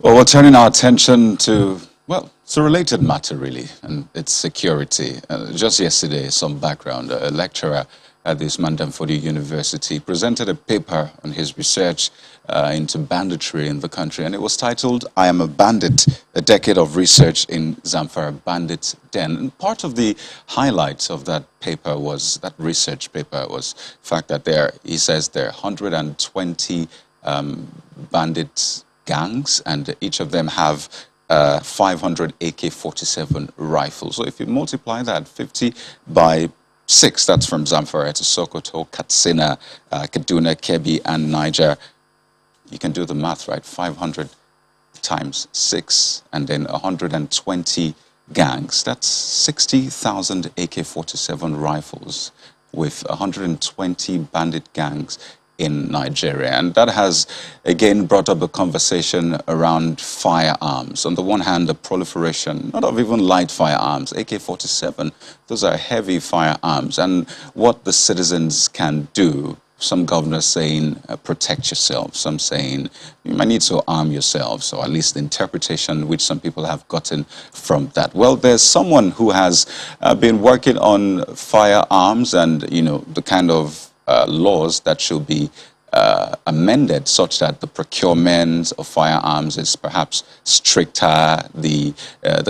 Well, we're turning our attention to, well, it's a related matter, really, and it's security. Just yesterday, some background, a lecturer at this Mandamfodi University presented a paper on his research into banditry in the country, and it was titled, "I Am a Bandit, a Decade of Research in Zamfara Bandit Den." And part of the highlights of that paper was, that research paper was the fact that he says there are 120 bandits gangs, and each of them have 500 AK-47 rifles. So if you multiply that 50 by 6, that's from Zamfara to Sokoto, Katsina, Kaduna, Kebbi, and Niger. You can do the math, right? 500 times 6, and then 120 gangs. That's 60,000 AK-47 rifles with 120 bandit gangs in Nigeria. And that has, again, brought up a conversation around firearms. On the one hand, the proliferation, not of even light firearms, AK-47, those are heavy firearms, and what the citizens can do. Some governors saying, protect yourself. Some saying, you might need to arm yourself. Or at least the interpretation which some people have gotten from that. Well, there's someone who has been working on firearms and, the kind of laws that should be amended such that the procurement of firearms is perhaps stricter, the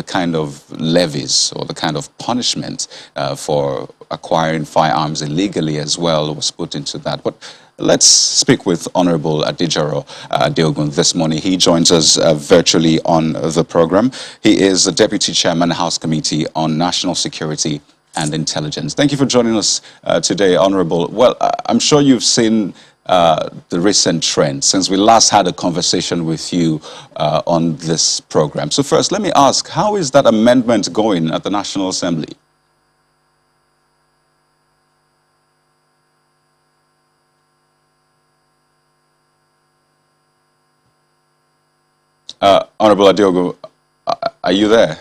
kind of levies or the kind of punishment for acquiring firearms illegally as well was put into that. But let's speak with Honorable Adijaro Adeogun this morning. He joins us virtually on the program. He is the Deputy Chairman, House Committee on National Security and Intelligence. Thank you for joining us today, Honorable. Well, I'm sure you've seen the recent trend since we last had a conversation with you on this program. So first, let me ask, how is that amendment going at the National Assembly? Honorable Adiogo, are you there?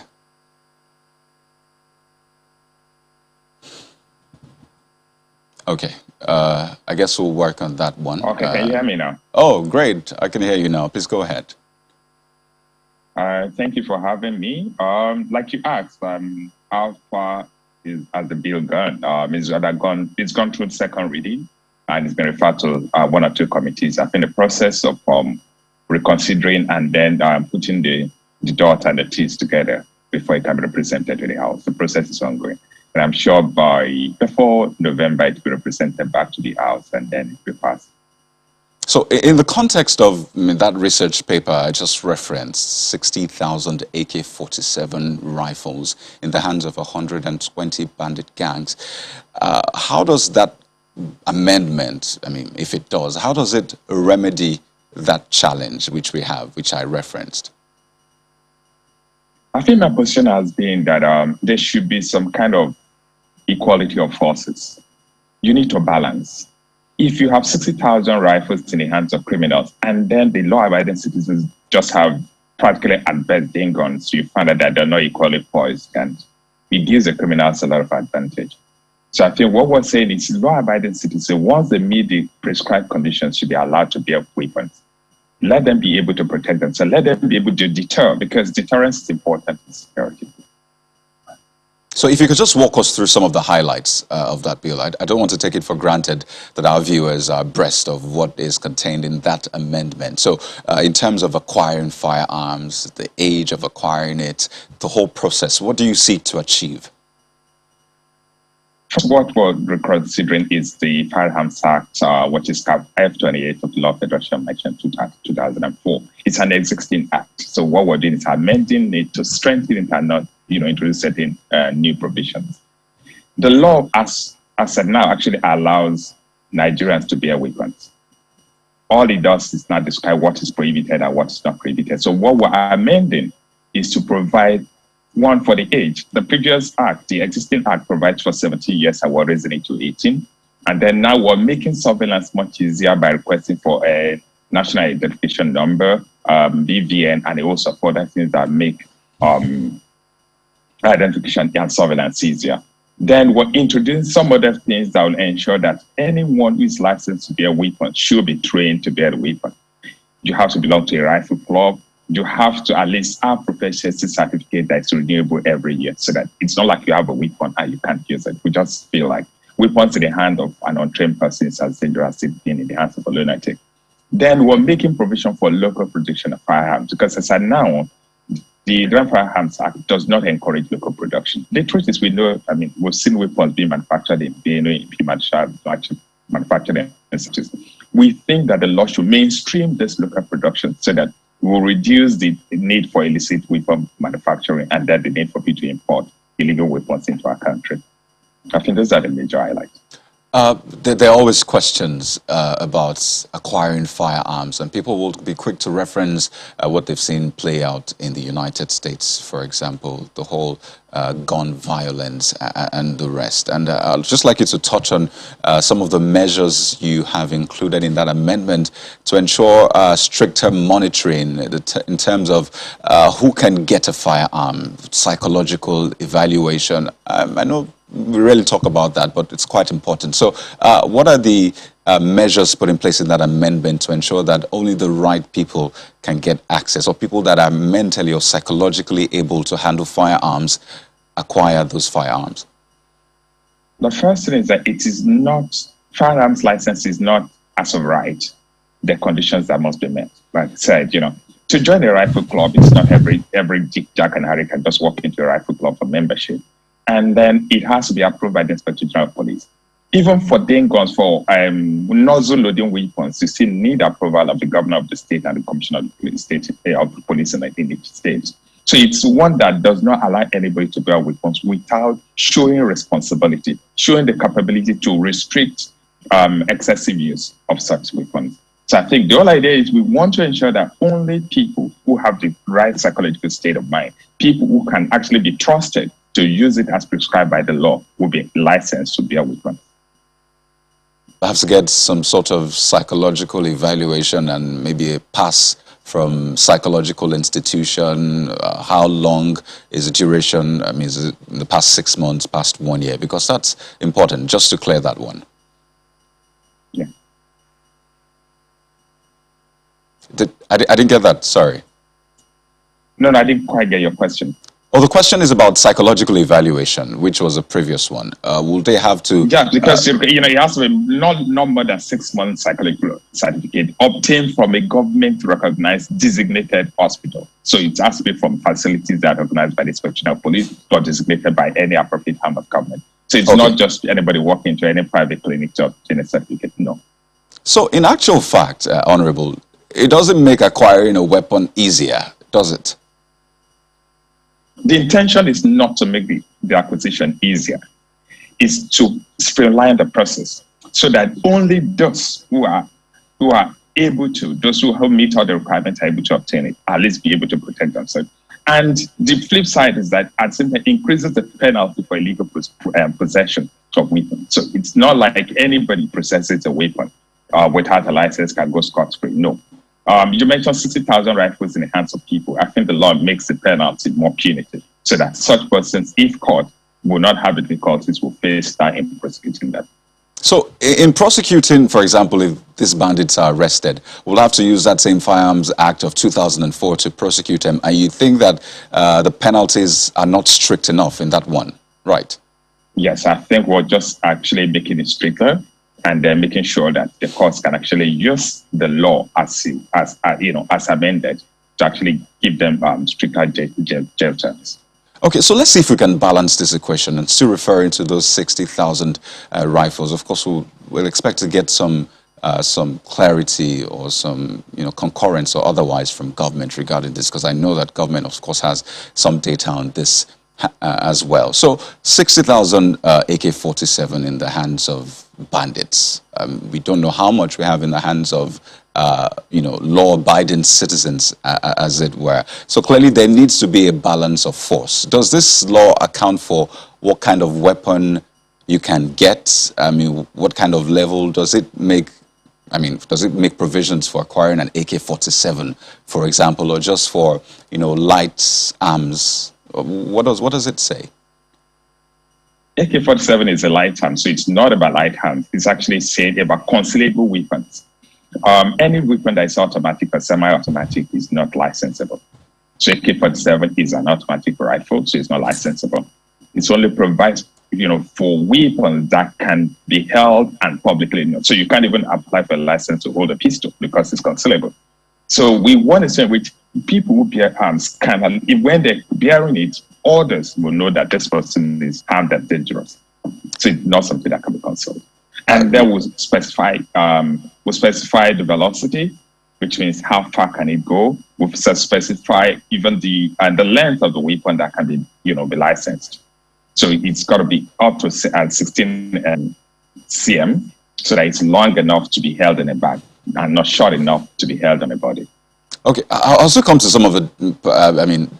Okay, I guess we'll work on that one. Okay, can you hear me now? Oh, great. I can hear you now. Please go ahead. Thank you for having me. Like you asked, how far has the bill gone? It's gone through the second reading, and it's been referred to one or two committees. I've been in the process of reconsidering and then putting the dot and the t's together before it can be represented to the House. The process is ongoing. And I'm sure before November, it will be represented back to the House and then it will pass. So in the context of that research paper I just referenced, 60,000 AK-47 rifles in the hands of 120 bandit gangs, how does that amendment, if it does, how does it remedy that challenge which we have, which I referenced? I think my position has been that there should be some kind of equality of forces. You need to balance. If you have 60,000 rifles in the hands of criminals and then the law-abiding citizens just have practically at best guns, you find that they're not equally poised, and it gives the criminals a lot of advantage. So I think what we're saying is law-abiding citizens, once they meet the prescribed conditions, should be allowed to bear weapons. Let them be able to protect themselves. Let them be able to deter, because deterrence is important in security. So if you could just walk us through some of the highlights of that bill. I don't want to take it for granted that our viewers are abreast of what is contained in that amendment. So in terms of acquiring firearms, the age of acquiring it, the whole process, what do you seek to achieve? What we're considering is the Firearms Act, which is F28 of the Law of Federation mentioned 2004. It's an existing act. So what we're doing is amending it to strengthen it and not, introduce certain new provisions. The law, as said now, actually allows Nigerians to bear weapons. All it does is not describe what is prohibited and what is not prohibited. So what we're amending is to provide one for the age. The previous act, the existing act, provides for 17 years and we're raising it to 18. And then now we're making surveillance much easier by requesting for a national identification number, BVN, and also for other things that make identification and surveillance easier. Then we're introducing some other things that will ensure that anyone who is licensed to bear a weapon should be trained to bear a weapon. You have to belong to a rifle club. you have to at least have proficiency certificate that's renewable every year, so that it's not like you have a weapon and you can't use it. We just feel like weapons in the hand of an untrained person is as dangerous as being in the hands of a lunatic. Then we're making provision for local production of firearms, because as of now, the Nigerian Firearms Act does not encourage local production. The truth is, we know, I mean, we've seen weapons being manufactured in Benue, manufactured in institutes. We think that the law should mainstream this local production, so that we will reduce the need for illicit weapon manufacturing, and then the need for people to import illegal weapons into our country. I think those are the major highlights. There are always questions about acquiring firearms, and people will be quick to reference what they've seen play out in the United States, for example, the whole gun violence and the rest. And I'd just like you to touch on some of the measures you have included in that amendment to ensure stricter monitoring in terms of who can get a firearm, psychological evaluation. I know we rarely talk about that, but it's quite important. So what are the measures put in place in that amendment to ensure that only the right people can get access, or people that are mentally or psychologically able to handle firearms acquire those firearms? The first thing is that it is not, firearms license is not as of right the conditions that must be met. Like I said, you know, to join a rifle club, it's not every Dick, Jack, and Harry can just walk into a rifle club for membership. And then it has to be approved by the Inspector General of Police. Even for guns, for nozzle loading weapons, you still need approval of the governor of the state and the commissioner of the police in each state. So it's one that does not allow anybody to bear weapons without showing responsibility, showing the capability to restrict excessive use of such weapons. So I think the whole idea is we want to ensure that only people who have the right psychological state of mind, people who can actually be trusted to use it as prescribed by the law, will be licensed to bear weapons. Perhaps get some sort of psychological evaluation and maybe a pass from psychological institution. How long is the duration? I mean, is it in the past 6 months, past 1 year? Because that's important, just to clear that one. Yeah. I didn't get that, sorry. No, I didn't quite get your question. Oh, the question is about psychological evaluation, which was a previous one. Will they have to... Yeah, because it has to be not more than 6 months psychological certificate obtained from a government-recognized designated hospital. So it has to be from facilities that are organized by the Inspector General of Police or designated by any appropriate arm of government. So it's not just anybody walking into any private clinic to obtain a certificate, no. So in actual fact, Honorable, it doesn't make acquiring a weapon easier, does it? The intention is not to make the acquisition easier. It's to streamline the process so that only those who are able to, those who meet all the requirements are able to obtain it, at least be able to protect themselves. And the flip side is that at some point increases the penalty for illegal possession of weapons. So it's not like anybody possesses a weapon without a license can go scot-free. No. You mentioned 60,000 rifles in the hands of people. I think the law makes the penalty more punitive so that such persons, if caught, will not have the difficulties, will face that in prosecuting them. So in prosecuting, for example, if these bandits are arrested, we'll have to use that same Firearms Act of 2004 to prosecute them. And you think that the penalties are not strict enough in that one, right? Yes, I think we're just actually making it stricter, and then making sure that the courts can actually use the law as amended to actually give them stricter jail terms. Okay, so let's see if we can balance this equation and still referring to those 60,000 rifles. Of course, we'll expect to get some clarity or some concurrence or otherwise from government regarding this, because I know that government, of course, has some data on this as well. So 60,000 AK-47 in the hands of bandits. We don't know how much we have in the hands of law-abiding citizens, as it were. So clearly there needs to be a balance of force. Does this law account for what kind of weapon you can get? I mean, what kind of level does it make? I mean, does it make provisions for acquiring an AK-47, for example, or just for light arms? What does it say? AK-47 is a light arm, so it's not about light arms. It's actually said about concealable weapons. Any weapon that is automatic or semi-automatic is not licensable. So AK-47 is an automatic rifle, so it's not licensable. It's only provides, for weapons that can be held and publicly known. So you can't even apply for a license to hold a pistol because it's concealable. So we want a system which people who bear arms can, when they're bearing it, others will know that this person is armed and dangerous. So it's not something that can be concealed. And then we'll specify the velocity, which means how far can it go. We'll specify even the length of the weapon that can be, be licensed. So it's got to be up to 16 cm, so that it's long enough to be held in a bag and not short enough to be held on a body. Okay, I'll also come to some of the,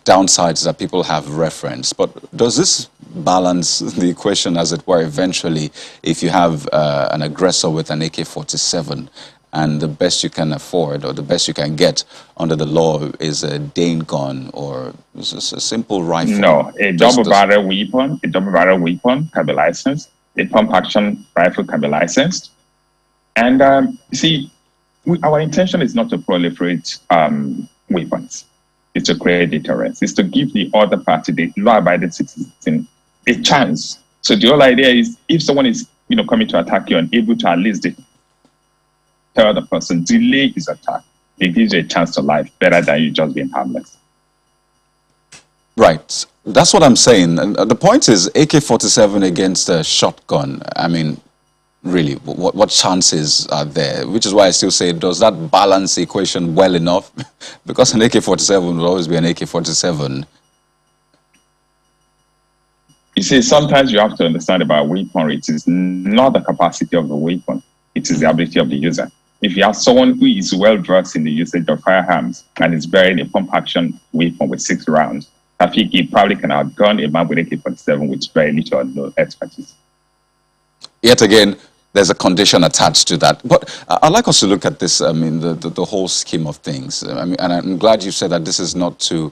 downsides that people have referenced. But does this balance the equation, as it were, eventually, if you have an aggressor with an AK-47 and the best you can afford or the best you can get under the law is a Dane gun or a simple rifle? No, a double-barrel weapon can be licensed. A pump-action rifle can be licensed. And our intention is not to proliferate weapons. It's to create deterrence. It's to give the other party, the law-abiding citizen, a chance. So the whole idea is, if someone is, coming to attack you and able to at least tell the person, delay his attack. It gives you a chance to life better than you just being harmless. Right. That's what I'm saying. And the point is, AK-47 against a shotgun, really, what chances are there? Which is why I still say, does that balance the equation well enough? Because an AK-47 will always be an AK-47. You see, sometimes you have to understand about weaponry. It is not the capacity of the weapon. It is the ability of the user. If you have someone who is well-versed in the usage of firearms and is bearing a pump-action weapon with 6 rounds, I think he probably can outgun a man with AK-47 with very little or no expertise. Yet again, there's a condition attached to that. But I'd like us to look at this, the whole scheme of things. And I'm glad you said that this is not to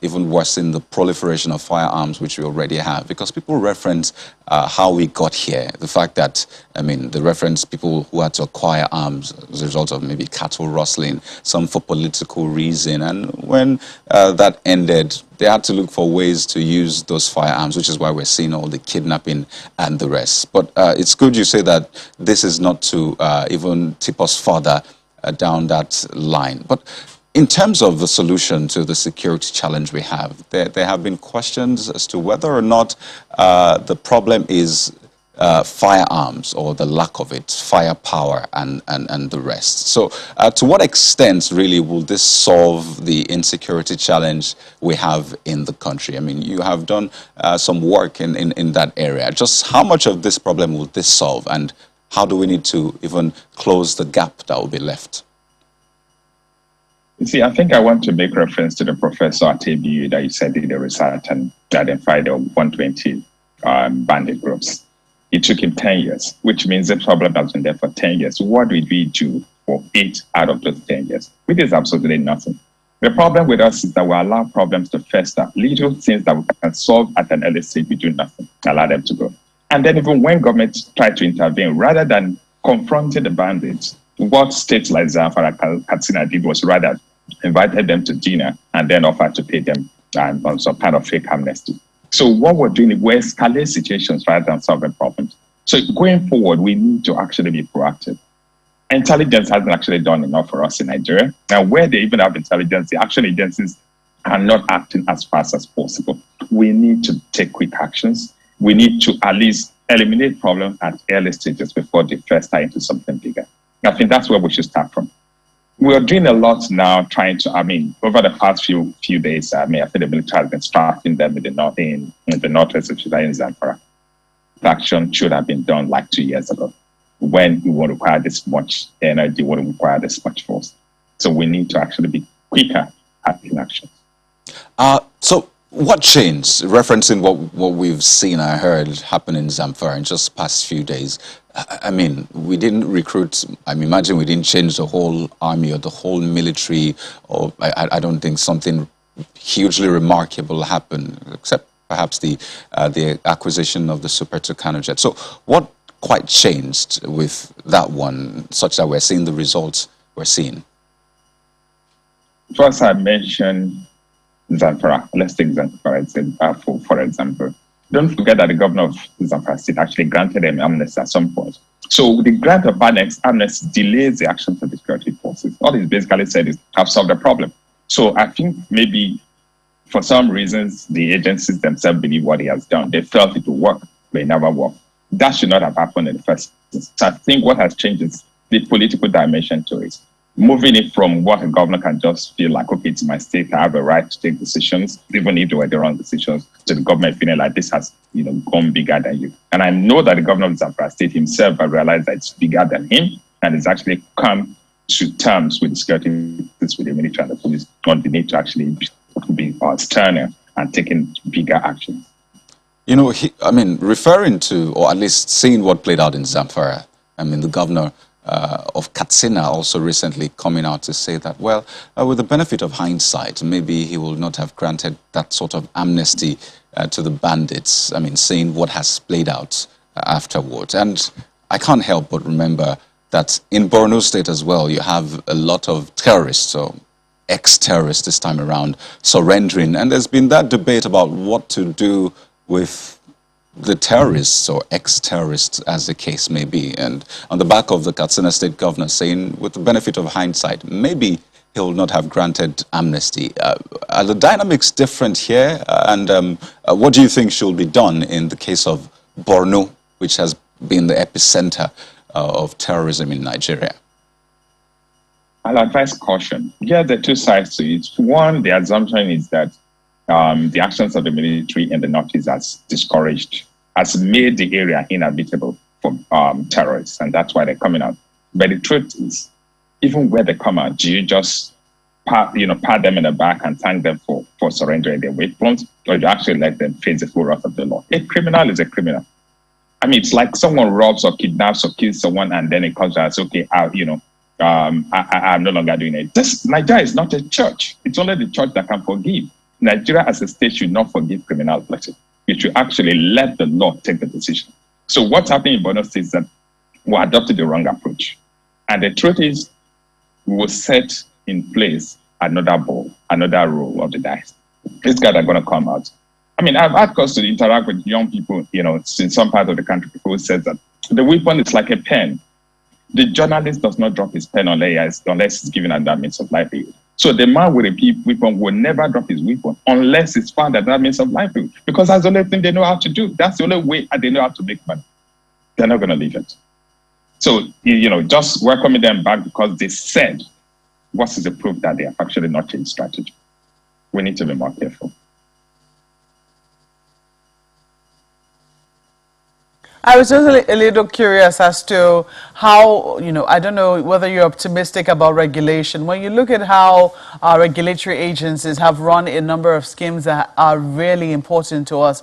even worsen the proliferation of firearms, which we already have, because people reference how we got here. The fact that, they reference people who had to acquire arms as a result of maybe cattle rustling, some for political reason. And when that ended, they had to look for ways to use those firearms, which is why we're seeing all the kidnapping and the rest. But it's good you say that this is not to even tip us further down that line. But in terms of the solution to the security challenge we have, there have been questions as to whether or not the problem is firearms or the lack of it, firepower and the rest. So to what extent really will this solve the insecurity challenge we have in the country? You have done some work in that area. Just how much of this problem will this solve, and how do we need to even close the gap that will be left? You see, I think I want to make reference to the professor at ABU that you said did the research and identified the 120 bandit groups. It took him 10 years, which means the problem has been there for 10 years. What did we do for 8 out of those 10 years? We did absolutely nothing. The problem with us is that we allow problems to fester. Little things that we can solve at an early stage, we do nothing, allow them to go. And then even when governments try to intervene, rather than confronting the bandits, what states like Zamfara, Katsina did was rather invited them to dinner and then offered to pay them on some kind of fake amnesty. So what we're doing is we escalate situations rather than solving problems. So going forward, we need to actually be proactive. Intelligence hasn't actually done enough for us in Nigeria. And where they even have intelligence, the action agencies are not acting as fast as possible. We need to take quick actions. We need to at least eliminate problems at early stages before they fester into something bigger. I think that's where we should start from. We are doing a lot now trying to, over the past few days, I think the military has been striking them in the northwest of Nigeria in Zamfara. The action should have been done like 2 years ago, when we won't require this much energy, wouldn't require this much force. So we need to actually be quicker at taking action. So what changed? Referencing what we've seen, I heard happen in Zamfara in just past few days. We didn't recruit, imagine we didn't change the whole army or the whole military, or I don't think something hugely remarkable happened, except perhaps the acquisition of the Super Tucano jet. So what quite changed with that one, such that we're seeing the results we're seeing? First, I mentioned Zamfara. Let's take Zamfara for example. Don't forget that the governor of Zamfara State actually granted them amnesty at some point. So the grant of amnesty delays the actions of the security forces. All it's basically said is, have solved the problem. So I think maybe for some reasons, the agencies themselves believe what he has done. They felt it would work, but it never worked. That should not have happened in the first instance. So I think what has changed is the political dimension to it. Moving it from what a governor can just feel like, okay, it's my state, I have a right to take decisions, even if they were the wrong decisions, to the government feeling like this has, gone bigger than you. And I know that the governor of Zamfara State himself has realized that it's bigger than him, and it's actually come to terms with the security, with the military and the police on the need to actually be sterner and taking bigger actions. Referring to, or at least seeing what played out in Zamfara, the governor of Katsina also recently coming out to say that, well, with the benefit of hindsight, maybe he will not have granted that sort of amnesty to the bandits. Seeing what has played out afterwards. And I can't help but remember that in Borno State as well, you have a lot of terrorists, or ex-terrorists this time around, surrendering. And there's been that debate about what to do with the terrorists or ex-terrorists, as the case may be. And on the back of the Katsina State governor saying, with the benefit of hindsight, maybe he'll not have granted amnesty. Are the dynamics different here? And what do you think should be done in the case of Borno, which has been the epicenter of terrorism in Nigeria? I'll advise caution. Yeah, there are two sides to it. One, the assumption is that the actions of the military in the Northeast has discouraged, has made the area inhabitable for terrorists, and that's why they're coming out. But the truth is, even where they come out, do you just pat them in the back and thank them for surrendering their weapons, or do you actually let them face the full wrath of the law? A criminal is a criminal. It's like someone robs or kidnaps or kills someone, and then it comes out and says, okay, I'm no longer doing it. Nigeria is not a church. It's only the church that can forgive. Nigeria as a state should not forgive criminality. It should actually let the law take the decision. So what's happening in Borno State is that we adopted the wrong approach. And the truth is, we will set in place another role of the dice. These guys are going to come out. I've had cause to interact with young people, in some part of the country, people who said that the weapon is like a pen. The journalist does not drop his pen unless he's given that means of livelihood. So the man with a weapon will never drop his weapon unless it's found that means of livelihood, because that's the only thing they know how to do. That's the only way they know how to make money. They're not going to leave it. So, just welcoming them back because they said, what is the proof that they have actually not changed strategy? We need to be more careful. I was just a little curious as to how, I don't know whether you're optimistic about regulation. When you look at how our regulatory agencies have run a number of schemes that are really important to us,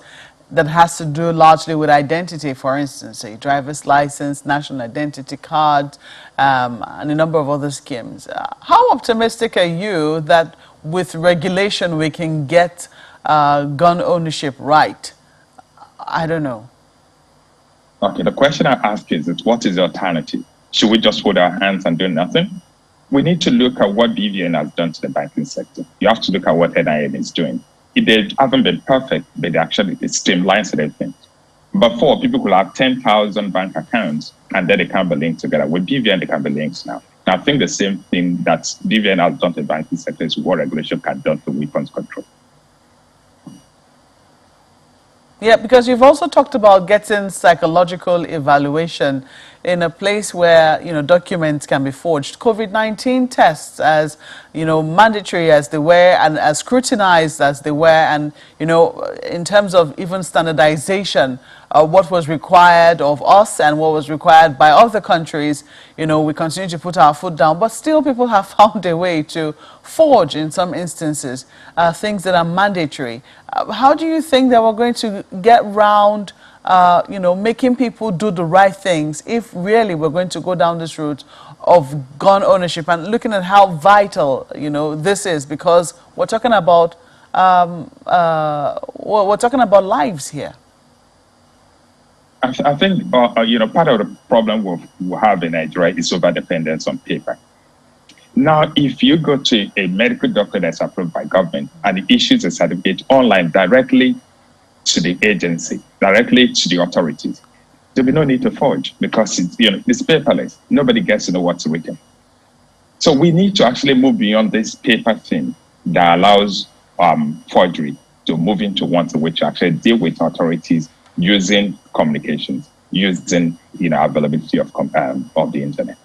that has to do largely with identity, for instance, a driver's license, national identity card, and a number of other schemes. How optimistic are you that with regulation we can get gun ownership right? I don't know. Okay, the question I ask is what is the alternative? Should we just hold our hands and do nothing? We need to look at what BVN has done to the banking sector. You have to look at what NIM is doing. They haven't been perfect, but it streamlines everything. Before, people could have 10,000 bank accounts and then they can't be linked together. With BVN, they can be linked now. And I think the same thing that BVN has done to the banking sector is what regulation can do to weapons control. Yeah, because you've also talked about getting psychological evaluation in a place where, documents can be forged. COVID-19 tests, as, mandatory as they were and as scrutinized as they were, and, in terms of even standardization, what was required of us and what was required by other countries, we continue to put our foot down. But still, people have found a way to forge, in some instances, things that are mandatory. How do you think that we're going to get round, making people do the right things if really we're going to go down this route of gun ownership and looking at how vital, this is, because we're talking about lives here? I think, part of the problem we have in Nigeria is over-dependence on paper. Now, if you go to a medical doctor that's approved by government and it issues a certificate online directly to the agency, directly to the authorities, there'll be no need to forge because it's paperless. Nobody gets to know what's written. So we need to actually move beyond this paper thing that allows forgery to move into one to which actually deal with authorities using communications, using availability of the internet.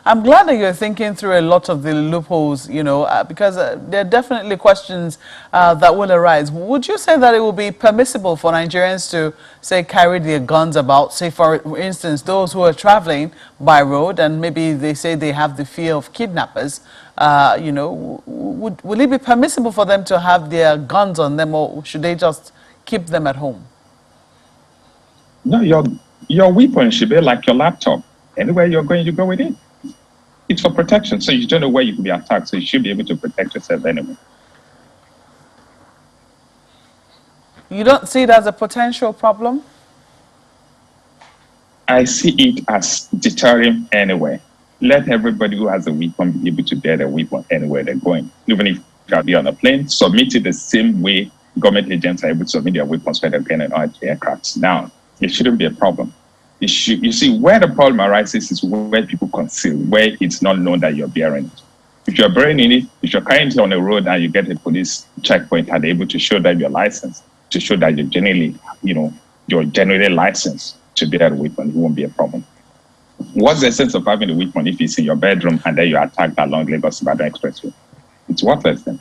I'm glad that you're thinking through a lot of the loopholes, because there are definitely questions that will arise. Would you say that it would be permissible for Nigerians to, say, carry their guns about, say, for instance, those who are traveling by road and maybe they say they have the fear of kidnappers, would it be permissible for them to have their guns on them, or should they just keep them at home? No, your weapon should be like your laptop. Anywhere you're going, you go with it. It's for protection, so you don't know where you could be attacked, so you should be able to protect yourself anyway. You don't see it as a potential problem? I see it as deterring anyway. Let everybody who has a weapon be able to bear their weapon anywhere they're going. Even if you be on a plane, submit it the same way government agents are able to submit their weapons when they're getting on aircraft. Now, it shouldn't be a problem. You see, where the problem arises is where people conceal, where it's not known that you're bearing it. If you're bearing it, if you're carrying it on the road and you get a police checkpoint and they're able to show that you're licensed, to show that you're generally licensed to bear the weapon, it won't be a problem. What's the sense of having a weapon if it's in your bedroom and then you're attacked along Lagos-Ibadan Expressway? It's worthless then.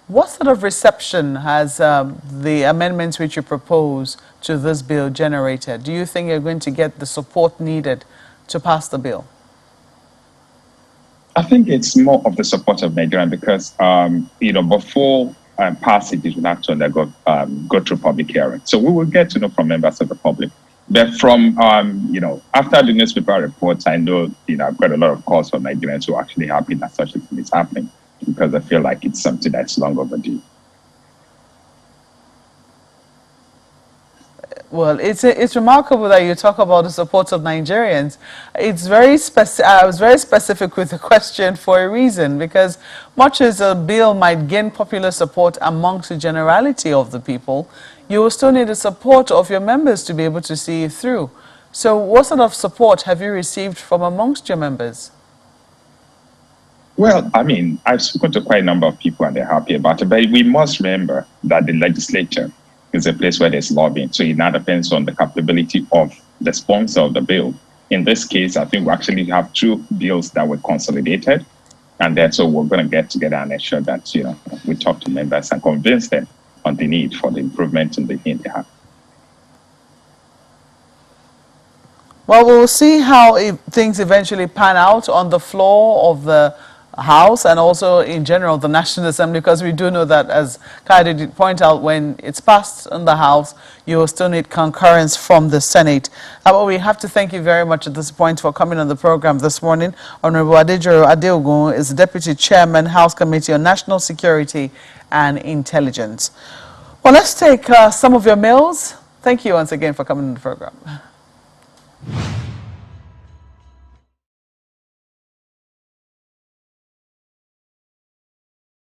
What sort of reception has the amendments which you propose to this bill generated? Do you think you're going to get the support needed to pass the bill? I think it's more of the support of Nigerians because, before passage, it will have to go through public hearing. So we will get to know from members of the public. But from, after the newspaper reports, I know, I've got a lot of calls from Nigerians who are actually happy that such a thing is happening, because I feel like it's something that's long overdue. Well, it's remarkable that you talk about the support of Nigerians. It's very I was very specific with the question for a reason, because much as a bill might gain popular support amongst the generality of the people, you will still need the support of your members to be able to see it through. So what sort of support have you received from amongst your members? Well, I've spoken to quite a number of people and they're happy about it, but we must remember that the legislature is a place where there's lobbying. So it now depends on the capability of the sponsor of the bill. In this case, I think we actually have two bills that were consolidated. And then so we're going to get together and ensure that, we talk to members and convince them on the need for the improvement in the need they have. Well, we'll see how things eventually pan out on the floor of the House and also in general the National Assembly, because we do know that, as Kaide did point out, when it's passed in the House, you will still need concurrence from the Senate. But we have to thank you very much at this point for coming on the program this morning. Honorable Adejoro Adeogun is the Deputy Chairman, House Committee on National Security and Intelligence. Well, let's take some of your mails. Thank you once again for coming on the program.